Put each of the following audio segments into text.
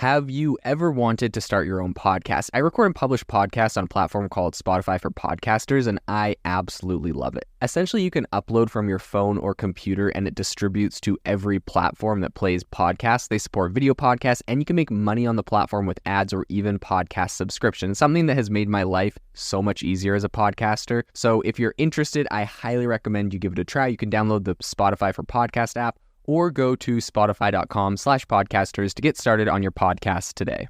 Have you ever wanted to start your own podcast? I record and publish podcasts on a platform called Spotify for Podcasters, and I absolutely love it. Essentially, you can upload from your phone or computer, and it distributes to every platform that plays podcasts. They support video podcasts, and you can make money on the platform with ads or even podcast subscriptions, something that has made my life so much easier as a podcaster. So if you're interested, I highly recommend you give it a try. You can download the Spotify for Podcast app, or go to spotify.com/podcasters to get started on your podcast today.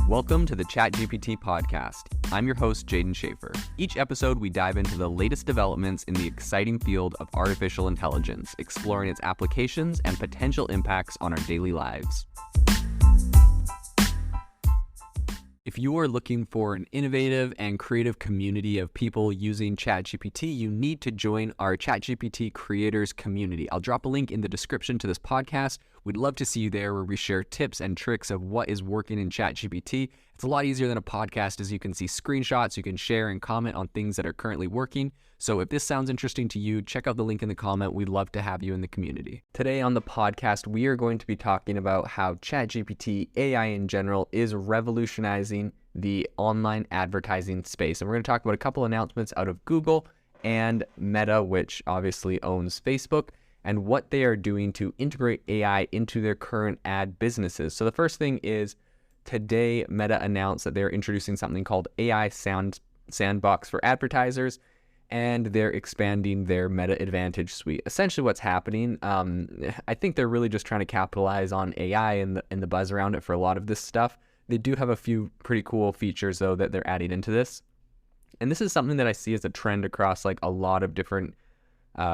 Welcome to the ChatGPT podcast. I'm your host, Jaden Schaefer. Each episode, we dive into the latest developments in the exciting field of artificial intelligence, exploring its applications and potential impacts on our daily lives. If you are looking for an innovative and creative community of people using ChatGPT, you need to join our ChatGPT creators community. I'll drop a link in the description to this podcast. We'd love to see you there, where we share tips and tricks of what is working in ChatGPT. It's a lot easier than a podcast, as you can see screenshots, you can share and comment on things that are currently working. So if this sounds interesting to you, check out the link in the comment. We'd love to have you in the community. Today on the podcast, we are going to be talking about how ChatGPT, AI in general, is revolutionizing the online advertising space. And we're going to talk about a couple announcements out of Google and Meta, which obviously owns Facebook, and what they are doing to integrate AI into their current ad businesses. So the first thing is, today Meta announced that they're introducing something called AI Sandbox for advertisers, and they're expanding their Meta Advantage suite. Essentially what's happening, I think they're really just trying to capitalize on AI and the buzz around it for a lot of this stuff. They do have a few pretty cool features, though, that they're adding into this. And this is something that I see as a trend across like a lot of different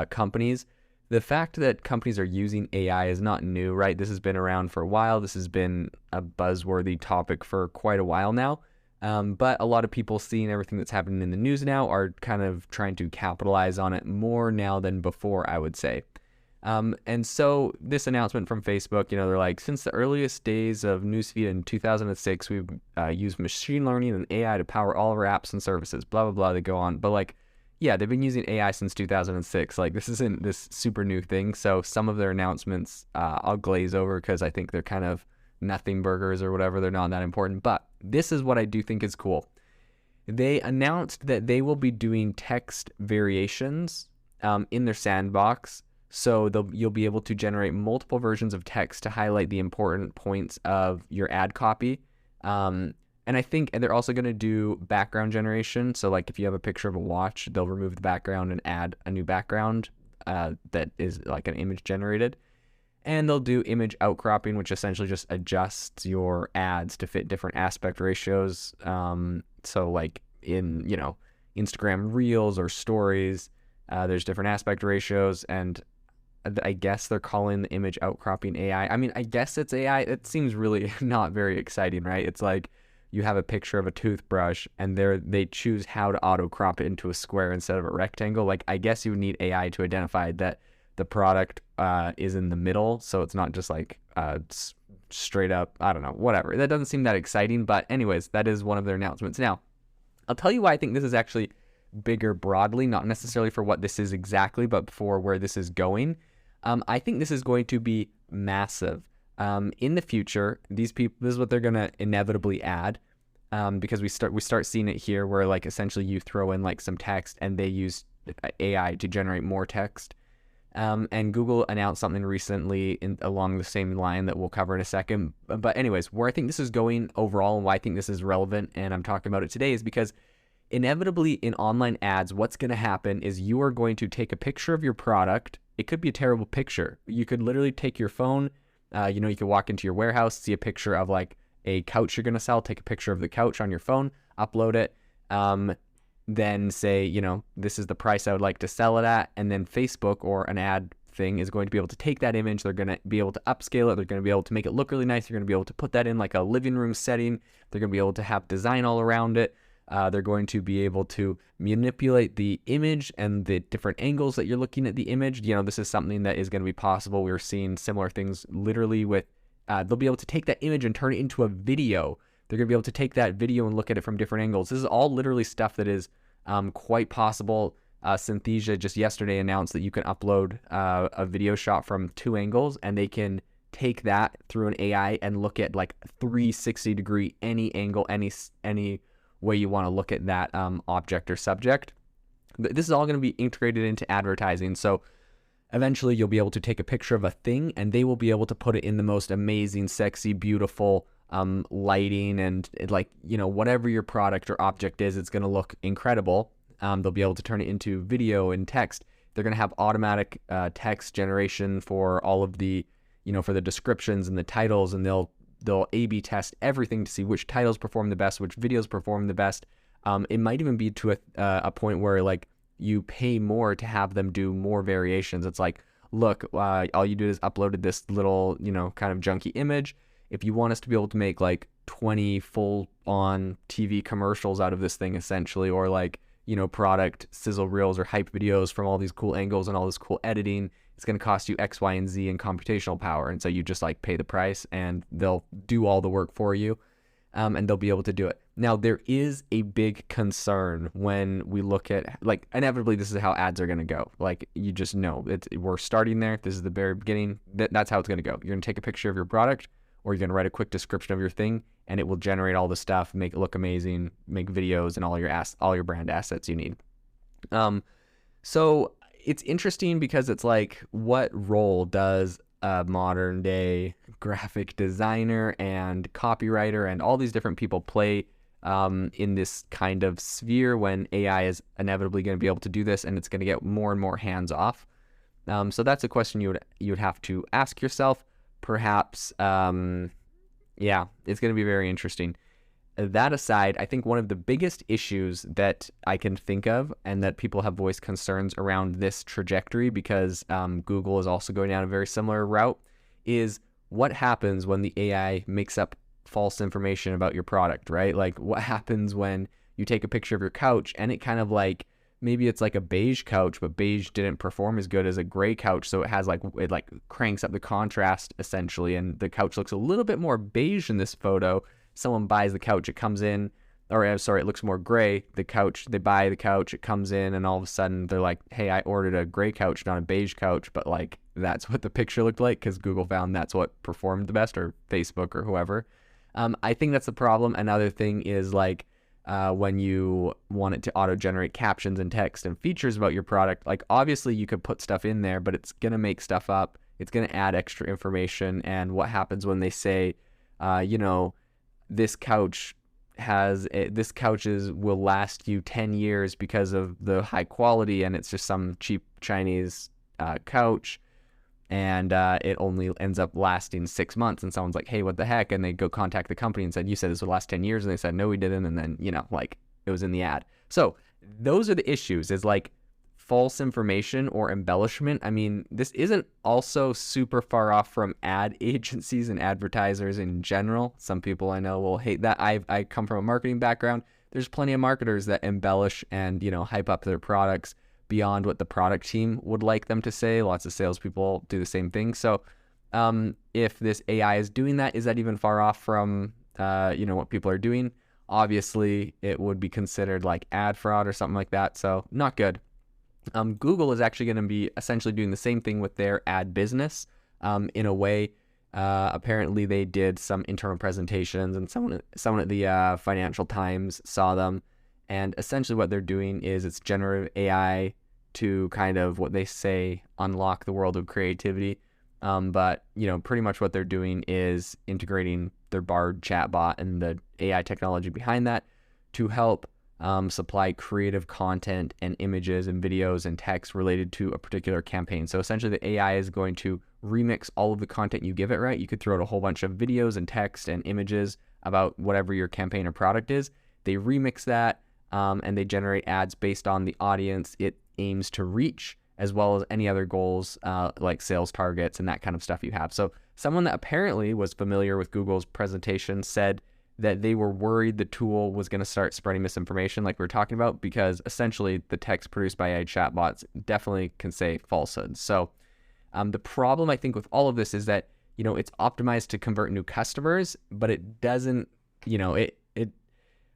companies. The fact that companies are using AI is not new, right? This has been around for a while. This has been a buzzworthy topic for quite a while now. But a lot of people seeing everything that's happening in the news now are kind of trying to capitalize on it more now than before, I would say. And so this announcement from Facebook, they're like, since the earliest days of newsfeed in 2006, we've used machine learning and AI to power all of our apps and services, blah, blah, blah. They go on. But like, yeah, they've been using AI since 2006. Like, this isn't this super new thing. So some of their announcements I'll glaze over because I think they're kind of nothing burgers or whatever. They're not that important. But this is what I do think is cool. They announced that they will be doing text variations in their sandbox. So you'll be able to generate multiple versions of text to highlight the important points of your ad copy. And I think they're also going to do background generation. So like if you have a picture of a watch, they'll remove the background and add a new background that is like an image generated. And they'll do image outcropping, which essentially just adjusts your ads to fit different aspect ratios. So like in, Instagram Reels or Stories, there's different aspect ratios, and I guess they're calling the image outcropping AI. I mean, I guess it's AI. It seems really not very exciting, right? It's like you have a picture of a toothbrush and they choose how to auto crop it into a square instead of a rectangle. Like, I guess you would need AI to identify that the product is in the middle, so it's not just like straight up, I don't know, whatever. That doesn't seem that exciting, but anyways, that is one of their announcements. Now, I'll tell you why I think this is actually bigger broadly, not necessarily for what this is exactly, but for where this is going. I think this is going to be massive. In the future, this is what they're going to inevitably add, because we start seeing it here, where like essentially you throw in like some text and they use AI to generate more text. And Google announced something recently along the same line that we'll cover in a second. But anyways, where I think this is going overall and why I think this is relevant and I'm talking about it today is because inevitably in online ads, what's going to happen is you are going to take a picture of your product. It could be a terrible picture. You could literally take your phone, you could walk into your warehouse, see a picture of like a couch you're going to sell, take a picture of the couch on your phone, upload it, then say, this is the price I would like to sell it at. And then Facebook or an ad thing is going to be able to take that image. They're going to be able to upscale it. They're going to be able to make it look really nice. They're going to be able to put that in like a living room setting. They're going to be able to have design all around it. They're going to be able to manipulate the image and the different angles that you're looking at the image. This is something that is going to be possible. We're seeing similar things literally with, they'll be able to take that image and turn it into a video. They're going to be able to take that video and look at it from different angles. This is all literally stuff that is quite possible. Synthesia just yesterday announced that you can upload a video shot from 2 angles, and they can take that through an AI and look at like 360 degree, any angle, any way you want to look at that object or subject. This is all going to be integrated into advertising. So eventually you'll be able to take a picture of a thing and they will be able to put it in the most amazing, sexy, beautiful lighting, and like, you know, whatever your product or object is, it's going to look incredible. They'll be able to turn it into video and text. They're going to have automatic text generation for all of the, you know, for the descriptions and the titles, and they'll A/B test everything to see which titles perform the best, which videos perform the best. It might even be to a point where like you pay more to have them do more variations. It's like, look, all you do is uploaded this little, you know, kind of junky image. If you want us to be able to make like 20 full-on TV commercials out of this thing, essentially, or like, you know, product sizzle reels or hype videos from all these cool angles and all this cool editing, it's going to cost you X, Y, and Z in computational power. And so you just like pay the price and they'll do all the work for you, and they'll be able to do it. Now, there is a big concern when we look at, like, inevitably this is how ads are going to go. Like, you just know, we're starting there. This is the very beginning. That's how it's going to go. You're going to take a picture of your product, or you're going to write a quick description of your thing, and it will generate all the stuff, make it look amazing, make videos and all your brand assets you need. So it's interesting because it's like, what role does a modern day graphic designer and copywriter and all these different people play in this kind of sphere when AI is inevitably going to be able to do this, and it's going to get more and more hands off? So that's a question you would have to ask yourself. Perhaps, yeah, it's going to be very interesting. That aside, I think one of the biggest issues that I can think of, and that people have voiced concerns around this trajectory, because Google is also going down a very similar route, is what happens when the AI makes up false information about your product, right? Like, what happens when you take a picture of your couch and it kind of like, maybe it's like a beige couch, but beige didn't perform as good as a gray couch. So it has like, it like cranks up the contrast essentially. And the couch looks a little bit more beige in this photo. Someone buys the couch, it comes in, or I'm sorry, it looks more gray. The couch, they buy the couch, it comes in, and all of a sudden they're like, hey, I ordered a gray couch, not a beige couch, but like, that's what the picture looked like because Google found that's what performed the best, or Facebook or whoever. I think that's the problem. Another thing is like, when you want it to auto-generate captions and text and features about your product, like obviously you could put stuff in there, but it's going to make stuff up. It's going to add extra information. And what happens when they say, you know, this couch will last you 10 years because of the high quality, and it's just some cheap Chinese couch, and it only ends up lasting 6 months, and someone's like, hey, what the heck? And they go contact the company and said, you said this would last 10 years. And they said, no, we didn't. And then, you know, like, it was in the ad. So those are the issues, is like false information or embellishment. I mean, this isn't also super far off from ad agencies and advertisers in general. Some people I know will hate that. I come from a marketing background. There's plenty of marketers that embellish and, you know, hype up their products beyond what the product team would like them to say. Lots of salespeople do the same thing. So if this AI is doing that, is that even far off from, you know, what people are doing? Obviously, it would be considered like ad fraud or something like that. So not good. Google is actually going to be essentially doing the same thing with their ad business in a way. Apparently, they did some internal presentations, and someone at the Financial Times saw them. And essentially what they're doing is it's generative AI to kind of, what they say, unlock the world of creativity. But, you know, pretty much what they're doing is integrating their Bard chatbot and the AI technology behind that to help supply creative content and images and videos and text related to a particular campaign. So essentially the AI is going to remix all of the content you give it, right? You could throw out a whole bunch of videos and text and images about whatever your campaign or product is. They remix that, and they generate ads based on the audience it aims to reach, as well as any other goals like sales targets and that kind of stuff you have. So someone that apparently was familiar with Google's presentation said that they were worried the tool was going to start spreading misinformation like we were talking about, because essentially the text produced by AI chatbots definitely can say falsehoods. So the problem, I think, with all of this is that, you know, it's optimized to convert new customers, but it doesn't, you know,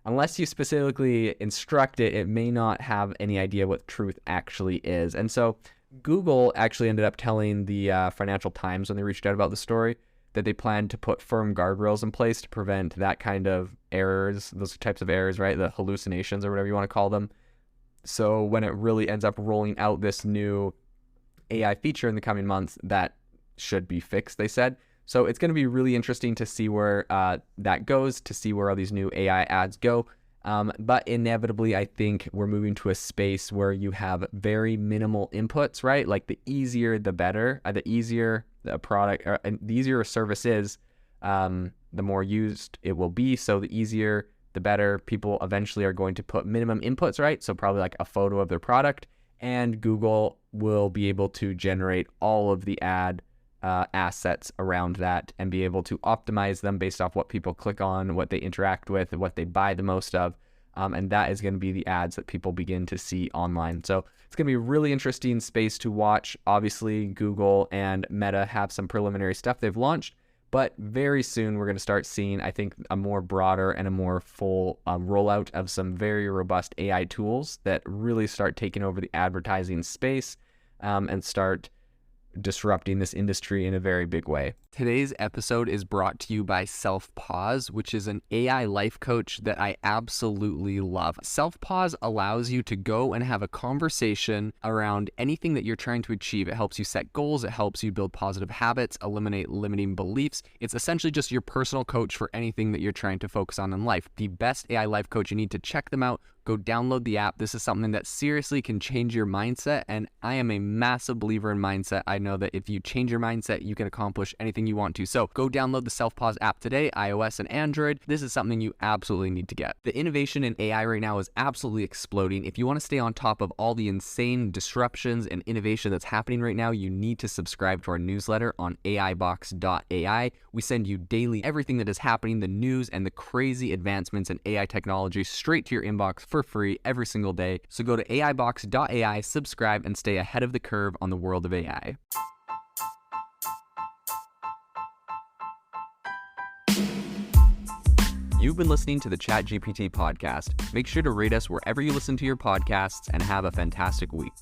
unless you specifically instruct it, it may not have any idea what truth actually is. And so Google actually ended up telling the Financial Times when they reached out about the story that they plan to put firm guardrails in place to prevent that kind of errors, those types of errors, right? The hallucinations or whatever you want to call them. So when it really ends up rolling out this new AI feature in the coming months, that should be fixed, they said. So it's going to be really interesting to see where that goes, to see where all these new AI ads go. But inevitably, I think we're moving to a space where you have very minimal inputs, right? Like the easier, the better. The easier the product, and the easier a service is, the more used it will be. So the easier, the better. People eventually are going to put minimum inputs, right? So probably like a photo of their product, and Google will be able to generate all of the ad assets around that and be able to optimize them based off what people click on, what they interact with, and what they buy the most of. And that is going to be the ads that people begin to see online. So it's going to be a really interesting space to watch. Obviously, Google and Meta have some preliminary stuff they've launched, but very soon we're going to start seeing, I think, a more broader and a more full rollout of some very robust AI tools that really start taking over the advertising space and start disrupting this industry in a very big way. Today's episode is brought to you by Self-Pause, which is an AI life coach that I absolutely love. Self-Pause allows you to go and have a conversation around anything that you're trying to achieve. It helps you set goals. It helps you build positive habits, eliminate limiting beliefs. It's essentially just your personal coach for anything that you're trying to focus on in life. The best AI life coach. You need to check them out. Go download the app. This is something that seriously can change your mindset, and I am a massive believer in mindset. I know that if you change your mindset, you can accomplish anything you want to. So go download the Self-Pause app today, iOS and Android. This is something you absolutely need to get. The innovation in AI right now is absolutely exploding. If you want to stay on top of all the insane disruptions and innovation that's happening right now, you need to subscribe to our newsletter on AIBox.ai. We send you daily everything that is happening, the news and the crazy advancements in AI technology straight to your inbox for free every single day. So go to AIBox.ai, subscribe, and stay ahead of the curve on the world of AI. You've been listening to the ChatGPT podcast. Make sure to rate us wherever you listen to your podcasts and have a fantastic week.